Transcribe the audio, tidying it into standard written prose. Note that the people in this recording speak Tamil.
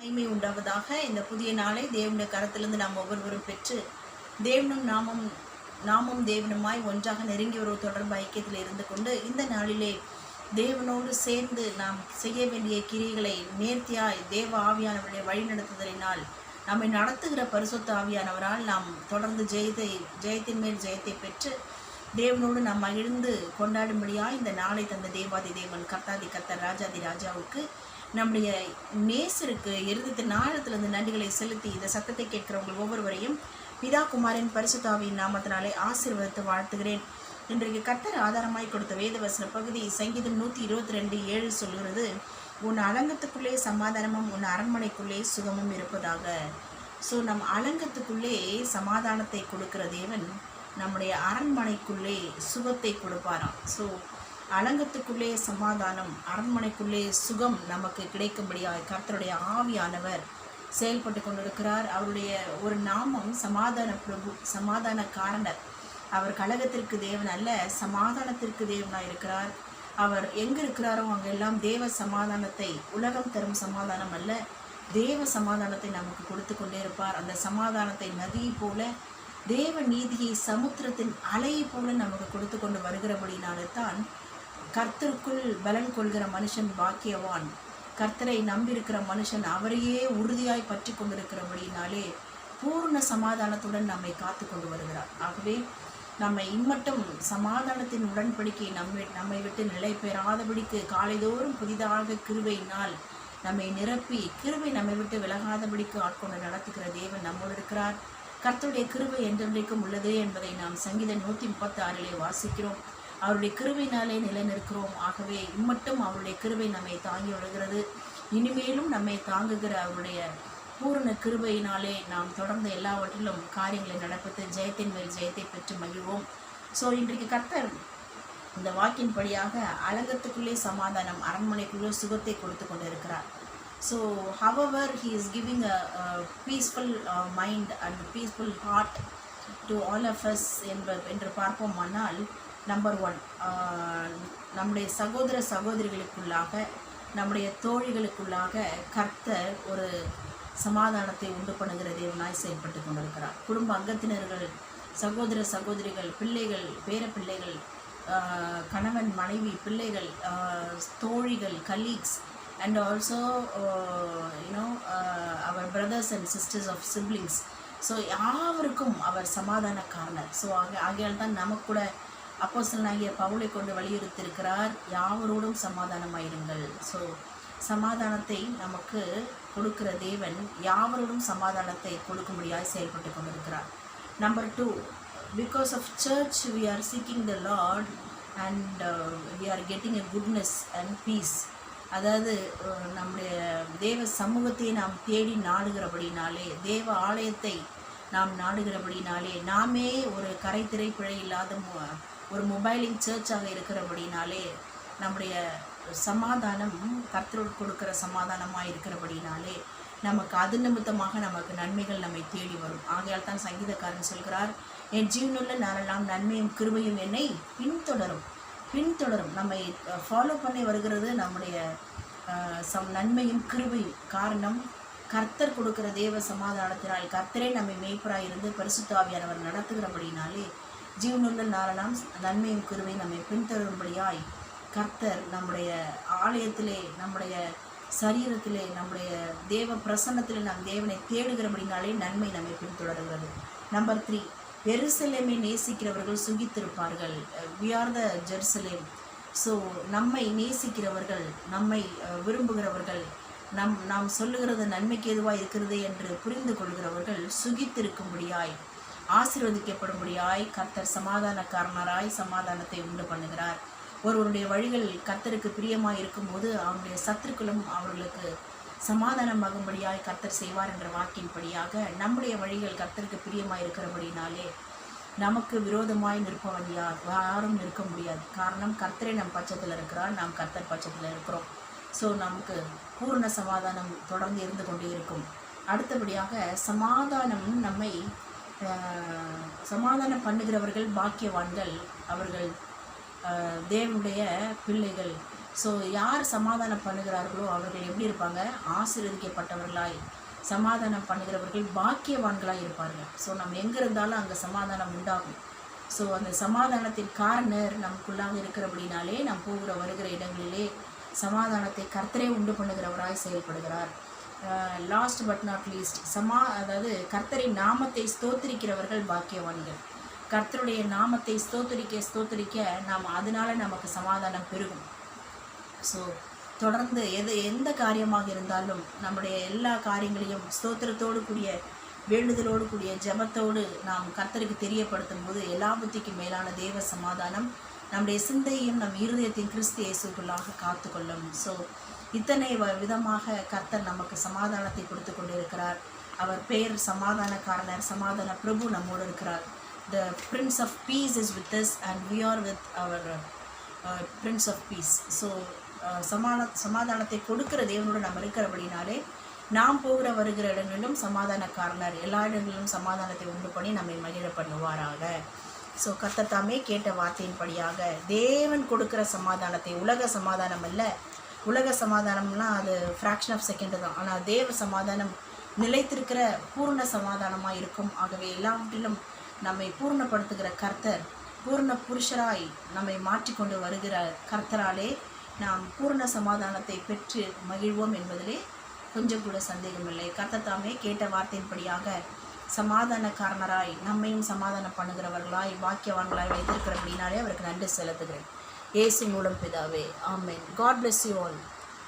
மகிமை உண்டாவதாக. இந்த புதிய நாளை தேவனுடைய கரத்திலிருந்து நாம் ஒவ்வொருவரும் பெற்று தேவனும் நாமும் தேவனுமாய் ஒன்றாக நெருங்கி ஒரு தொடர்பு ஐக்கியத்தில் இருந்து கொண்டு இந்த நாளிலே தேவனோடு சேர்ந்து நாம் செய்ய வேண்டிய கிரியைகளை நேர்த்தியாய் தேவ ஆவியானவருடைய வழிநடத்துதலினால் நம்மை நடத்துகிற பரிசுத்த ஆவியானவரால் நாம் தொடர்ந்து ஜெயத்தின் மேல் ஜெயத்தை பெற்று தேவனோடு நாம் மகிழ்ந்து கொண்டாடும்படியாக இந்த நாளை தந்த தேவாதி தேவன் கர்த்தாதி கர்த்தர் ராஜாதி ராஜாவுக்கு நம்முடைய நேசருக்கு இருதயத்தின் ஆழத்திலிருந்து நன்றிகளை செலுத்தி இந்த சத்தத்தை கேட்கிறவங்க ஒவ்வொருவரையும் பிதா குமாரின் பரிசுத்த ஆவியின் நாமத்தினாலே ஆசீர்வதித்து வாழ்த்துகிறேன். இன்றைக்கு கர்த்தர் ஆதாரமாய் கொடுத்த வேதவசன பகுதி சங்கீதம் 122:7 சொல்கிறது, உன் அலங்கத்துக்குள்ளே சமாதானமும் உன் அரண்மனைக்குள்ளே சுகமும் இருப்பதாக. ஸோ நம் அலங்கத்துக்குள்ளே சமாதானத்தை கொடுக்கிற தேவன் நம்முடைய அரண்மனைக்குள்ளே சுகத்தை கொடுப்பாராம். ஸோ அலங்கத்துக்குள்ளே சமாதானம், அரண்மனைக்குள்ளே சுகம் நமக்கு கிடைக்கும்படியாக கர்த்தருடைய ஆவியானவர் செயல்பட்டு கொண்டிருக்கிறார். அவருடைய ஒரு நாமம் சமாதான பிரபு, சமாதான காரணர். அவர் கலகத்திற்கு தேவன் அல்ல, சமாதானத்திற்கு தேவனாக இருக்கிறார். அவர் எங்கே இருக்கிறாரோ அங்கெல்லாம் தேவ சமாதானத்தை, உலகம் தரும் சமாதானம் அல்ல, தேவ சமாதானத்தை நமக்கு கொடுத்து கொண்டே இருப்பார். அந்த சமாதானத்தை நதியை போல, தேவ நீதியை சமுத்திரத்தின் அலையை போல நமக்கு கொடுத்து கொண்டு வருகிறபடினாலே தான் கர்த்தருக்குள் பலன் கொள்கிற மனுஷன் பாக்கியவான். கர்த்தரை நம்பியிருக்கிற மனுஷன் அவரையே உறுதியாய் பற்றி கொண்டிருக்கிறபடினாலே பூர்ண சமாதானத்துடன் நம்மை காத்து கொண்டு வருகிறார். ஆகவே நம்மை இம்மட்டும் சமாதானத்தின் உடன்படிக்கை நம்மை விட்டு நிலை பெறாதபடிக்கு காலைதோறும் புதிதாக கிருபையினால் நம்மை நிரப்பி கிருபை நம்மை விட்டு விலகாதபடிக்கு ஆட்கொண்டு நடத்துகிற தேவன் நம்மோடு இருக்கிறார். கர்த்தருடைய கிருபை என்றென்றைக்கும் உள்ளதே என்பதை நாம் சங்கீதம் 136 வாசிக்கிறோம். அவருடைய கிருபையினாலே நிலைநிற்கிறோம். ஆகவே இம்மட்டும் அவருடைய கிருபை நம்மை தாங்கி வருகிறது. இனிமேலும் நம்மை தாங்குகிற அவருடைய பூரண கிருபையினாலே நாம் தொடர்ந்து எல்லாவற்றிலும் காரியங்களை நடப்பித்து ஜெயத்தின் மேல் ஜெயத்தை பெற்று மகிழ்வோம். ஸோ இன்றைக்கு கர்த்தர் இந்த வாக்கின்படியாக அலங்கத்துக்குள்ளே சமாதானம், அரண்மனைக்குள்ளே சுகத்தை கொடுத்து கொண்டு இருக்கிறார். So however he is giving a peaceful mind and peaceful heart to all of us என்று பார்ப்போமானால், நம்பர் 1, நம்முடைய சகோதர சகோதரிகளுக்குள்ளாக, நம்முடைய தோழிகளுக்குள்ளாக கர்த்தர் ஒரு சமாதானத்தை உண்டு பண்ணுகிற தேவனாய் செயல்பட்டு கொண்டிருக்கிறார். குடும்ப அங்கத்தினர்கள், சகோதர சகோதரிகள், பிள்ளைகள், பேர பிள்ளைகள், கணவன் மனைவி, பிள்ளைகள், தோழிகள், colleagues, and also our brothers and sisters of siblings. So யாவருக்கும் அவர் சமாதான காரணர். ஸோ ஆகையால் தான் நமக்கு கூட அப்போஸ்தலனாகிய பவுலை கொண்டு வலியுறுத்தியிருக்கிறார், யாவரோடும் சமாதானமாயிருங்கள். ஸோ சமாதானத்தை நமக்கு கொடுக்கிற தேவன் யாவரோடும் சமாதானத்தை கொடுக்கும்படியாக செயல்பட்டு கொண்டிருக்கிறார். Number 2, because of church we are seeking the Lord and we are getting a goodness and peace. அதாவது நம்முடைய தேவ சமூகத்தை நாம் தேடி நாடுகிறபடினாலே, தேவ ஆலயத்தை நாம் நாடுகிறபடினாலே, நாமே ஒரு கரைத்திரை பிழை இல்லாத ஒரு மொபைலிங் சர்ச்சாக இருக்கிறபடினாலே நம்முடைய சமாதானம் கர்த்தரோடு கொடுக்கிற சமாதானமாக இருக்கிறபடினாலே நமக்கு அது நிமித்தமாக நமக்கு நன்மைகள் நம்மை தேடி வரும். ஆகையால் தான் சங்கீதக்காரன் சொல்கிறார், என் ஜீவனுள்ள நாளெல்லாம் நன்மையும் கிருபையும் என்னை பின்தொடரும். நம்மை ஃபாலோ பண்ணி வருகிறது நம்முடைய நன்மையும் கிருபையும். காரணம், கர்த்தர் கொடுக்கிற தேவ சமாதானத்தினால், கர்த்தரே நம்மை மேய்ப்பராக இருந்து பரிசுத்த ஆவியானவர் நடத்துகிறபடினாலே ஜீவனுள்ள நாளெல்லாம் நன்மையும் கிருபையும் நம்மை பின்தொடரும்படியாய் கர்த்தர் நம்முடைய ஆலயத்திலே, நம்முடைய சரீரத்திலே, நம்முடைய தேவ பிரசன்னத்திலே நாம் தேவனை தேடுகிறபடினாலே நன்மை நம்மை பின்தொடர்கிறது. நம்பர் 3, எருசலேமை நேசிக்கிறவர்கள் சுகித்திருப்பார்கள். we are the Jerusalem. So நம்மை நேசிக்கிறவர்கள், நம்மை விரும்புகிறவர்கள், நாம் சொல்லுகிறது நன்மைக்கு எதுவாக இருக்கிறது என்று புரிந்து கொள்கிறவர்கள் சுகித்திருக்கும்படியாய், ஆசீர்வதிக்கப்படும்படியாய் கர்த்தர் சமாதானக்காரனராய் சமாதானத்தை உண்டு பண்ணுகிறார். ஒருவருடைய வழிகள் கர்த்தருக்கு பிரியமாக இருக்கும்போது அவருடைய சத்துருக்களும் அவர்களுக்கு சமாதானமாகும்படியாய் கர்த்தர் செய்வார் என்ற வாக்கின்படியாக நம்முடைய வழிகள் கர்த்தருக்கு பிரியமாக இருக்கிறபடினாலே நமக்கு விரோதமாய் நிற்பவன் யாரும் நிற்க முடியாது. காரணம், கர்த்தரே நம் பட்சத்தில் இருக்கிறார், நாம் கர்த்தர் பட்சத்தில் இருக்கிறோம். ஸோ நமக்கு பூர்ண சமாதானம் தொடர்ந்து இருந்து கொண்டே இருக்கும். அடுத்தபடியாக சமாதானம் நம்மை சமாதானம் பண்ணுகிறவர்கள் பாக்கியவான்கள், அவர்கள் தேவனுடைய பிள்ளைகள். ஸோ யார் சமாதானம் பண்ணுகிறார்களோ அவர்கள் எப்படி இருப்பாங்க? ஆசீர்வதிக்கப்பட்டவர்களாய். சமாதானம் பண்ணுகிறவர்கள் பாக்கியவான்களாய் இருப்பார்கள். ஸோ நம்ம எங்கே இருந்தாலும் அங்கே சமாதானம் உண்டாகும். ஸோ அந்த சமாதானத்தின் காரணர் நமக்குள்ளாக இருக்கிறபடினாலே நாம் போகிற வருகிற இடங்களிலே சமாதானத்தை கர்த்தரே உண்டு பண்ணுகிறவராய் செயல்படுகிறார். லாஸ்ட் பட் நாட் லீஸ்ட், அதாவது கர்த்தரின் நாமத்தை ஸ்தோத்திரிக்கிறவர்கள் பாக்கியவான்கள். கர்த்தருடைய நாமத்தை ஸ்தோத்திரிக்க நாம் அதனால நமக்கு சமாதானம் பெருகும். ஸோ தொடர்ந்து எந்த காரியமாக இருந்தாலும் நம்முடைய எல்லா காரியங்களையும் ஸ்தோத்திரத்தோடு கூடிய வேண்டுதலோடு கூடிய ஜெபத்தோடு நாம் கர்த்தருக்கு தெரியப்படுத்தும் போது எல்லா புத்திக்கும் மேலான தேவ சமாதானம் நம்முடைய சிந்தையும் நம் இருதயத்தின் கிறிஸ்து இயேசுக்குள்ளாக காத்துக்கொள்ளும். ஸோ இத்தனை விதமாக கர்த்தர் நமக்கு சமாதானத்தை கொடுத்து கொண்டிருக்கிறார். அவர் பெயர் சமாதானக்காரனர், சமாதான பிரபு நம்மோடு இருக்கிறார். The Prince of Peace is with us and we are with our Prince of Peace. So சமாதானத்தை கொடுக்கிற தேவனோடு நம்ம இருக்கிறபடினாலே நாம் போகிற வருகிற இடங்களிலும் சமாதானக்காரனர் எல்லா இடங்களிலும் சமாதானத்தை உண்டு பண்ணி நம்மை மகிழ பண்ணுவாராக. ஸோ கர்த்தர் தாமே கேட்ட வார்த்தையின்படியாக தேவன் கொடுக்கிற சமாதானத்தை, உலக சமாதானம் அல்ல, உலக சமாதானம்லாம் அது ஃப்ராக்ஷன் ஆஃப் செகண்ட் தான், ஆனால் தேவ சமாதானம் நிலைத்திருக்கிற பூர்ண சமாதானமாக இருக்கும். ஆகவே எல்லாவற்றிலும் நம்மை பூர்ணப்படுத்துகிற கர்த்தர், பூர்ண புருஷராய் நம்மை மாற்றிக்கொண்டு வருகிற கர்த்தராலே நாம் பூர்ண சமாதானத்தை பெற்று மகிழ்வோம் என்பதிலே கொஞ்சம் கூட சந்தேகமில்லை. கர்த்தர் தாமே கேட்ட வார்த்தையின்படியாக சமாதானக்காரனராய் நம்மையும் சமாதானம் பண்ணுகிறவர்களாய் பாக்கியவான்களாய் வைத்திருக்கிறபடினாலே அவருக்கு நன்றி செலுத்துகிறேன். இயேசு மூலம் பிதாவே, ஆமென். God bless you all.